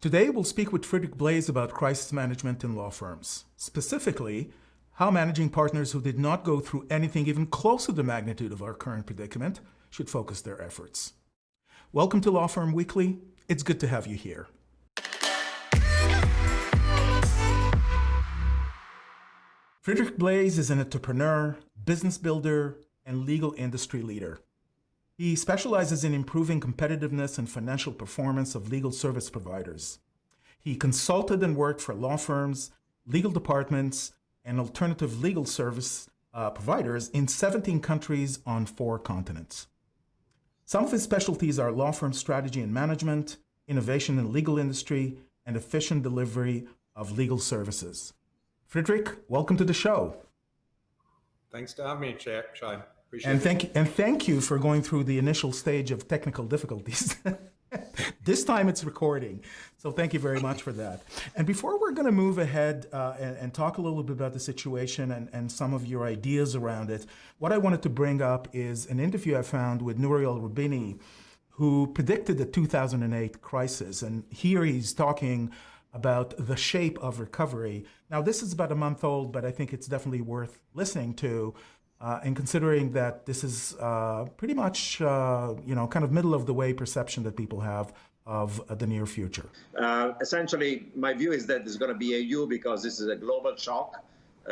Today, we'll speak with Friedrich Blase about crisis management in law firms. Specifically, how managing partners who did not go through anything even close to the magnitude of our current predicament should focus their efforts. Welcome to Law Firm Weekly. It's good to have you here. Friedrich Blase is an entrepreneur, business builder, and legal industry leader. He specializes in improving competitiveness and financial performance of legal service providers. He consulted and worked for law firms, legal departments, and alternative legal service providers in 17 countries on 4 continents. Some of his specialties are law firm strategy and management, innovation in the legal industry, and efficient delivery of legal services. Friedrich, welcome to the show. Thanks to have me, Shai. And thank you for going through the initial stage of technical difficulties. This time it's recording, so thank you very much for that. And before we're going to move ahead and talk a little bit about the situation and some of your ideas around it, what I wanted to bring up is an interview I found with Nouriel Roubini, who predicted the 2008 crisis. And here he's talking about the shape of recovery. Now, this is about a month old, but I think it's definitely worth listening to. And considering that this is pretty much, kind of middle of the way perception that people have of the near future. Essentially, my view is that there's going to be a U because this is a global shock.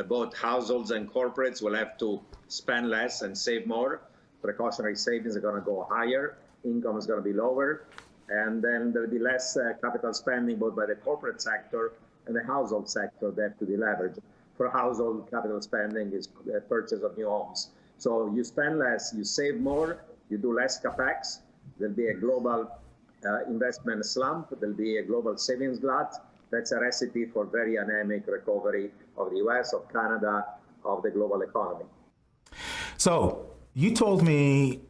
Both households and corporates will have to spend less and save more. Precautionary savings are going to go higher. Income is going to be lower. And then there'll be less capital spending both by the corporate sector and the household sector that have to be leveraged. For household, capital spending is purchase of new homes. So you spend less, you save more, you do less capex. There'll be a global investment slump. There'll be a global savings glut. That's a recipe for very anemic recovery of the US, of Canada, of the global economy. So you told me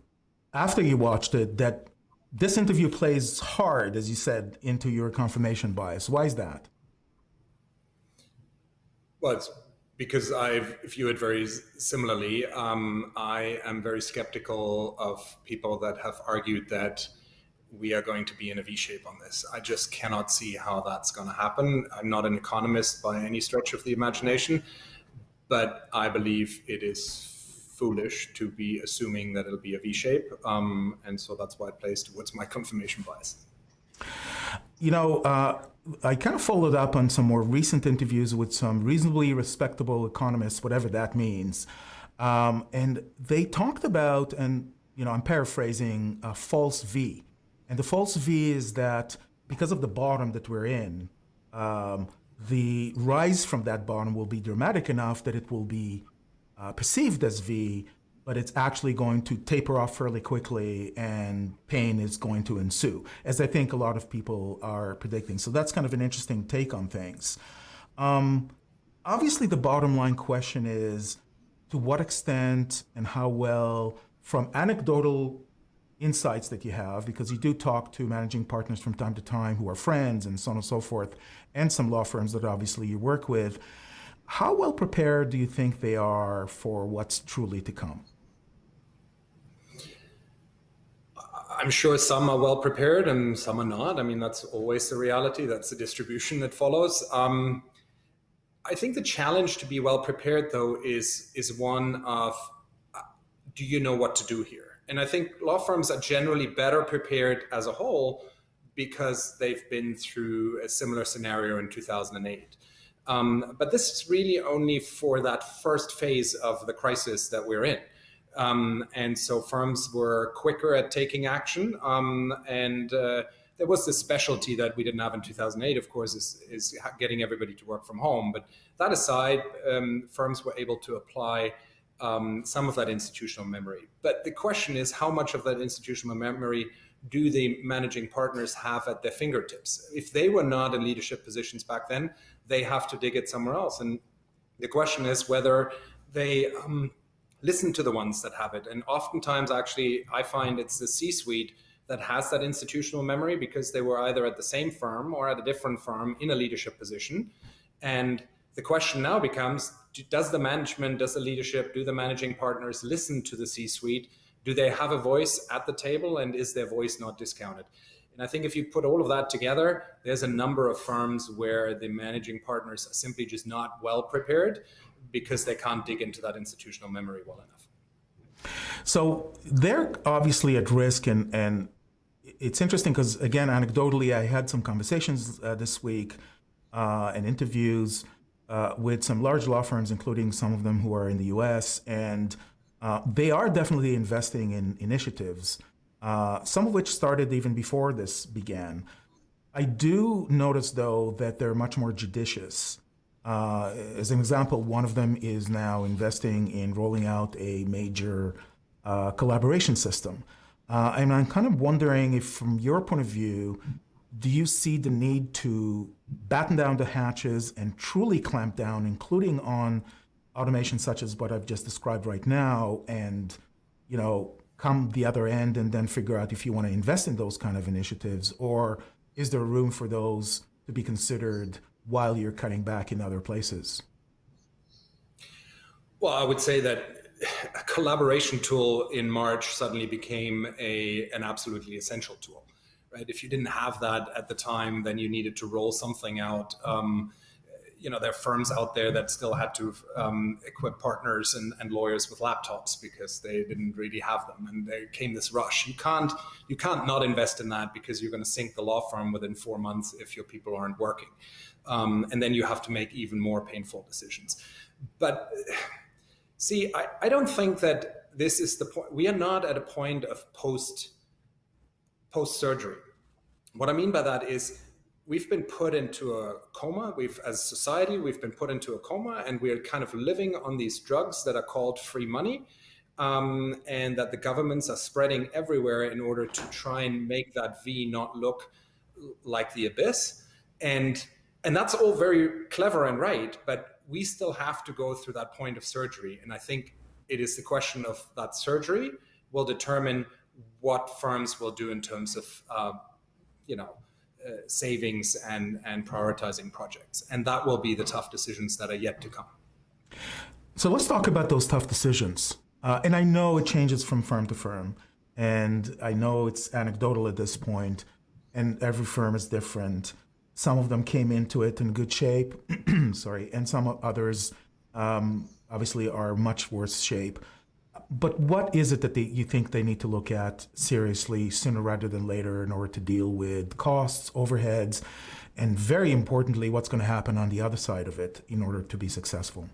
after you watched it that this interview plays hard, as you said, into your confirmation bias. Why is that? Well, it's because I view it very similarly. I am very skeptical of people that have argued that we are going to be in a V shape on this. I just cannot see how that's going to happen. I'm not an economist by any stretch of the imagination, but I believe it is foolish to be assuming that it'll be a V shape. And so that's why it plays towards my confirmation bias. I kind of followed up on some more recent interviews with some reasonably respectable economists, whatever that means. And they talked about, and I'm paraphrasing, a false V. And the false V is that because of the bottom that we're in, the rise from that bottom will be dramatic enough that it will be perceived as V, but it's actually going to taper off fairly quickly and pain is going to ensue, as I think a lot of people are predicting. So that's kind of an interesting take on things. Obviously, the bottom line question is, to what extent and how well, from anecdotal insights that you have, because you do talk to managing partners from time to time who are friends and so on and so forth, and some law firms that obviously you work with, how well prepared do you think they are for what's truly to come? I'm sure some are well prepared and some are not. I mean, that's always the reality. That's the distribution that follows. I think the challenge to be well prepared, though, is one of, do you know what to do here? And I think law firms are generally better prepared as a whole because they've been through a similar scenario in 2008. But this is really only for that first phase of the crisis that we're in. And so firms were quicker at taking action. And there was this specialty that we didn't have in 2008, of course, is getting everybody to work from home. But that aside, firms were able to apply some of that institutional memory. But the question is, how much of that institutional memory do the managing partners have at their fingertips? If they were not in leadership positions back then, they have to dig it somewhere else. And the question is whether they listen to the ones that have it. And oftentimes, actually, I find it's the C-suite that has that institutional memory because they were either at the same firm or at a different firm in a leadership position. And the question now becomes, does the management, does the leadership, do the managing partners listen to the C-suite? Do they have a voice at the table, and is their voice not discounted? And I think if you put all of that together, there's a number of firms where the managing partners are simply just not well prepared because they can't dig into that institutional memory well enough. So they're obviously at risk, and it's interesting because, again, anecdotally, I had some conversations this week and interviews with some large law firms, including some of them who are in the US, and they are definitely investing in initiatives, some of which started even before this began. I do notice, though, that they're much more judicious. As an example, one of them is now investing in rolling out a major collaboration system. And I'm kind of wondering if, from your point of view, do you see the need to batten down the hatches and truly clamp down, including on automation such as what I've just described right now, and, you know, come the other end and then figure out if you want to invest in those kind of initiatives, or is there room for those to be considered while you're cutting back in other places? Well, I would say that a collaboration tool in March suddenly became an absolutely essential tool, right? If you didn't have that at the time, then you needed to roll something out. There are firms out there that still had to equip partners and lawyers with laptops because they didn't really have them, and there came this rush. You can't not invest in that because you're going to sink the law firm within 4 months if your people aren't working, and then you have to make even more painful decisions. But see, I don't think that this is the point. We are not at a point of post-surgery. What I mean by that is we've been put into a coma. As a society, we've been put into a coma, and we're kind of living on these drugs that are called free money, and that the governments are spreading everywhere in order to try and make that V not look like the abyss. And that's all very clever and right, but we still have to go through that point of surgery. And I think it is the question of that surgery will determine what firms will do in terms of, savings and prioritizing projects. And that will be the tough decisions that are yet to come. So let's talk about those tough decisions. And I know it changes from firm to firm, and I know it's anecdotal at this point, and every firm is different. Some of them came into it in good shape, and some others obviously are much worse shape. But what is it that you think they need to look at seriously sooner rather than later in order to deal with costs, overheads, and very importantly, what's going to happen on the other side of it in order to be successful?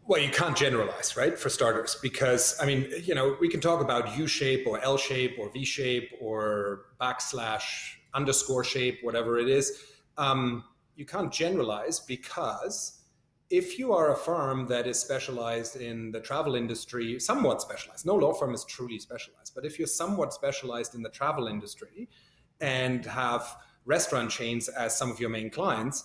Well, you can't generalize, right, for starters, because, we can talk about U shape or L shape or V shape or / shape, whatever it is. You can't generalize, because if you are a firm that is specialized in the travel industry, somewhat specialized, no law firm is truly specialized, but if you're somewhat specialized in the travel industry and have restaurant chains as some of your main clients,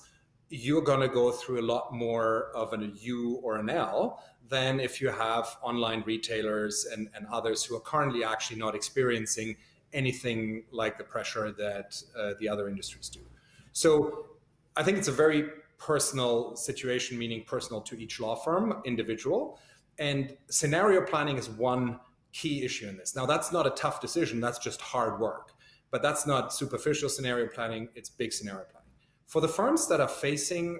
you're going to go through a lot more of a U or an L than if you have online retailers and others who are currently actually not experiencing anything like the pressure that the other industries do. So I think it's a very personal situation, meaning personal to each law firm, individual. And scenario planning is one key issue in this. Now, that's not a tough decision. That's just hard work. But that's not superficial scenario planning. It's big scenario planning. For the firms that are facing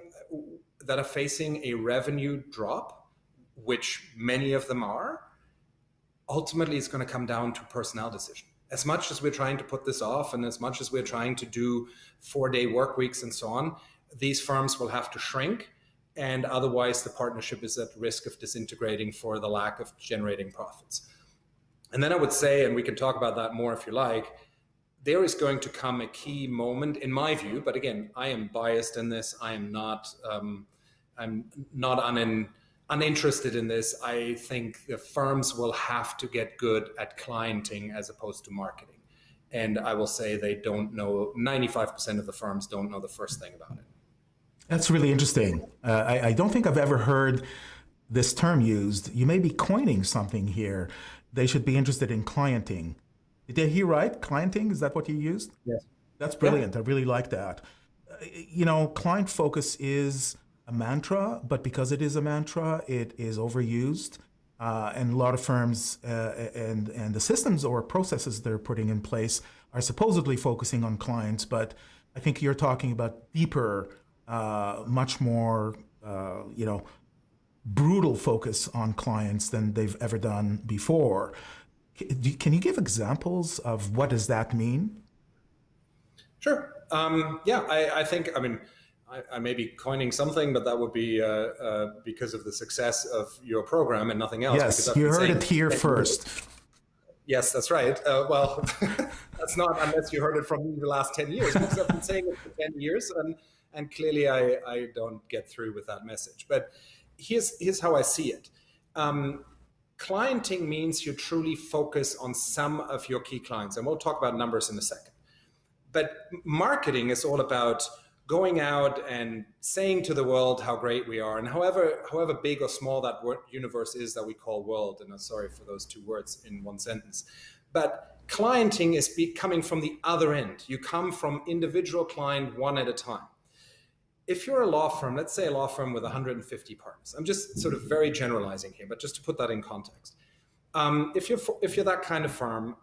a revenue drop, which many of them are, ultimately it's going to come down to personnel decision. As much as we're trying to put this off, and as much as we're trying to do 4-day work weeks and so on, these firms will have to shrink, and otherwise the partnership is at risk of disintegrating for the lack of generating profits. And then I would say, and we can talk about that more if you like, there is going to come a key moment, in my view, but again, I am biased in this. I am not, uninterested in this. I think the firms will have to get good at clienting as opposed to marketing. And I will say they don't know, 95% of the firms don't know the first thing about it. That's really interesting. I don't think I've ever heard this term used. You may be coining something here. They should be interested in clienting. Did I hear right? Clienting, is that what you used? Yes. That's brilliant. Yeah. I really like that. Client focus is a mantra, but because it is a mantra, it is overused. and a lot of firms and the systems or processes they're putting in place are supposedly focusing on clients, but I think you're talking about deeper, much more, brutal focus on clients than they've ever done before. Can you give examples of what does that mean? Sure. I think, I may be coining something, but that would be because of the success of your program and nothing else. Yes, you heard it here first. Yes, that's right. Well, that's not unless you heard it from me the last 10 years, because I've been saying it for 10 years, and clearly I don't get through with that message. But here's how I see it. Clienting means you truly focus on some of your key clients, and we'll talk about numbers in a second. But marketing is all about going out and saying to the world how great we are, and however big or small that universe is that we call world, and I'm sorry for those two words in one sentence. But clienting is coming from the other end. You come from individual client one at a time. If you're a law firm, let's say a law firm with 150 partners, I'm just sort of very generalizing here, but just to put that in context. If you're that kind of firm,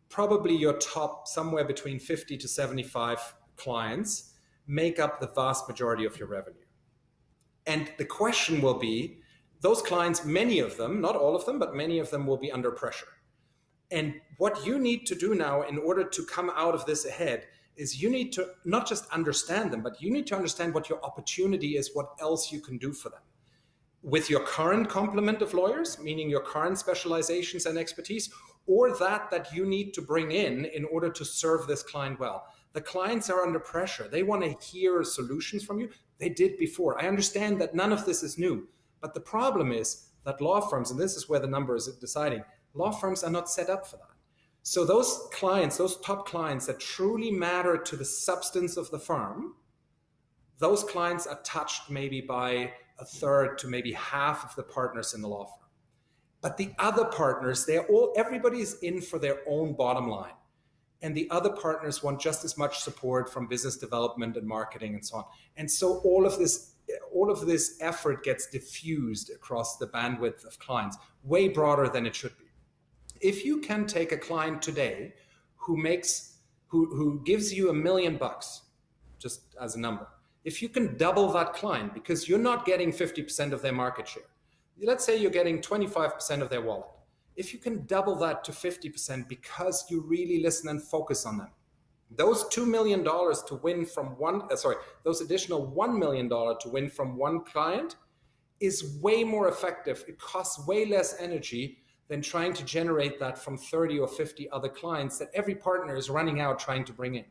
probably your top somewhere between 50 to 75 clients make up the vast majority of your revenue. And the question will be, those clients, many of them, not all of them, but many of them will be under pressure. And what you need to do now in order to come out of this ahead is you need to not just understand them, but you need to understand what your opportunity is, what else you can do for them. With your current complement of lawyers, meaning your current specializations and expertise, or that you need to bring in order to serve this client well. The clients are under pressure. They want to hear solutions from you. They did before. I understand that none of this is new, but the problem is that law firms, and this is where the number is deciding, law firms are not set up for that. So those clients, those top clients that truly matter to the substance of the firm, those clients are touched maybe by a third to maybe half of the partners in the law firm. But the other partners, everybody is in for their own bottom line. And the other partners want just as much support from business development and marketing and so on. And so all of this effort gets diffused across the bandwidth of clients, way broader than it should be. If you can take a client today who gives you $1 million, just as a number, if you can double that client, because you're not getting 50% of their market share, let's say you're getting 25% of their wallet. If you can double that to 50% because you really listen and focus on them, those $2 million to win from those additional $1 million to win from one client is way more effective. It costs way less energy than trying to generate that from 30 or 50 other clients that every partner is running out trying to bring in.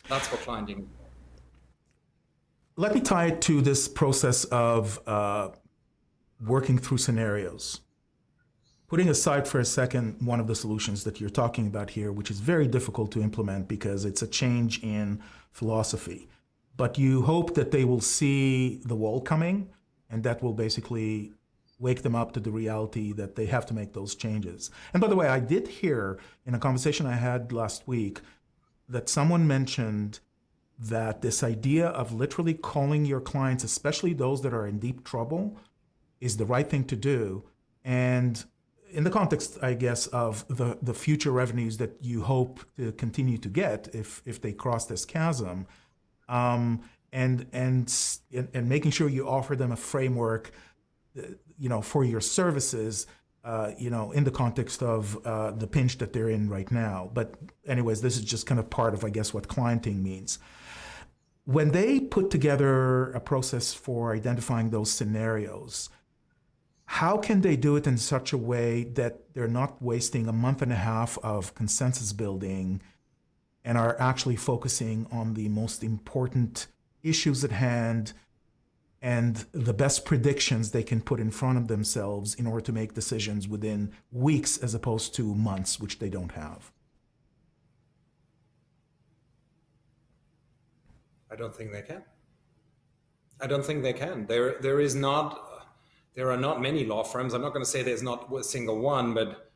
That's what clienting is. Let me tie it to this process of working through scenarios. Putting aside for a second one of the solutions that you're talking about here, which is very difficult to implement because it's a change in philosophy. But you hope that they will see the wall coming, and that will basically wake them up to the reality that they have to make those changes. And by the way, I did hear in a conversation I had last week that someone mentioned that this idea of literally calling your clients, especially those that are in deep trouble, is the right thing to do. And in the context, I guess, of the future revenues that you hope to continue to get if they cross this chasm, and making sure you offer them a framework, for your services, in the context of the pinch that they're in right now. But anyways, this is just kind of part of, I guess, what clienting means. When they put together a process for identifying those scenarios, how can they do it in such a way that they're not wasting a month and a half of consensus building and are actually focusing on the most important issues at hand and the best predictions they can put in front of themselves in order to make decisions within weeks as opposed to months, which they don't have? I don't think they can. I don't think they can. There are not many law firms. I'm not going to say there's not a single one, but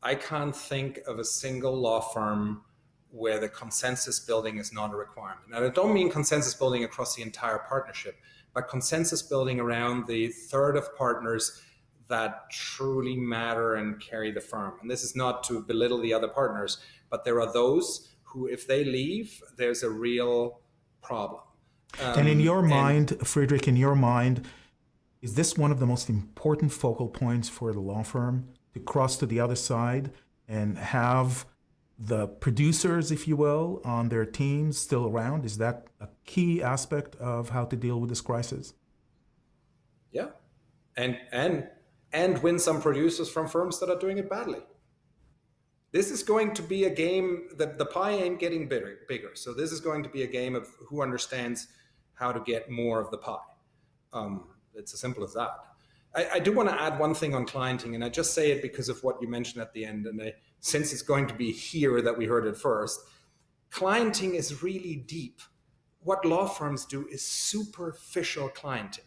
I can't think of a single law firm where the consensus building is not a requirement. Now, I don't mean consensus building across the entire partnership, but consensus building around the third of partners that truly matter and carry the firm. And this is not to belittle the other partners, but there are those who, if they leave, there's a real problem. And in your mind, Friedrich, in your mind, is this one of the most important focal points for the law firm, to cross to the other side and have the producers, if you will, on their teams still around? Is that a key aspect of how to deal with this crisis? Yeah. And win some producers from firms that are doing it badly. This is going to be a game that the pie ain't getting bigger. So this is going to be a game of who understands how to get more of the pie. It's as simple as that. I do want to add one thing on clienting, and I just say it because of what you mentioned at the end. And since it's going to be here that we heard it first, clienting is really deep. What law firms do is superficial clienting.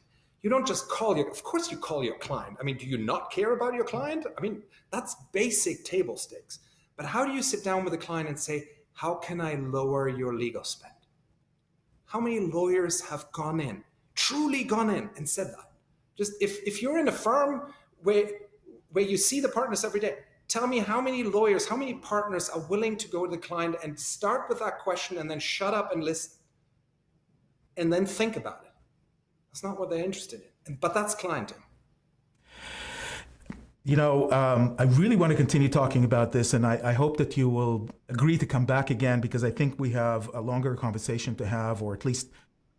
You don't just of course you call your client. I mean, do you not care about your client? I mean, that's basic table stakes. But how do you sit down with a client and say, how can I lower your legal spend? How many lawyers have truly gone in and said that? Just if you're in a firm where you see the partners every day, tell me how many lawyers, how many partners are willing to go to the client and start with that question and then shut up and listen and then think about it. That's not what they're interested in. But that's clienting. You know, I really want to continue talking about this, and I hope that you will agree to come back again, because I think we have a longer conversation to have, or at least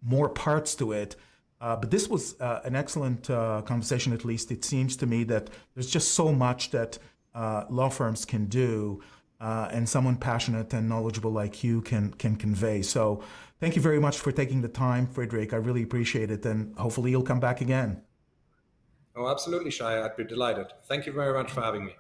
more parts to it. But this was an excellent conversation. At least it seems to me that there's just so much that law firms can do, and someone passionate and knowledgeable like you can convey. So thank you very much for taking the time, Friedrich. I really appreciate it, and hopefully you'll come back again. Oh, absolutely, Shai. I'd be delighted. Thank you very much for having me.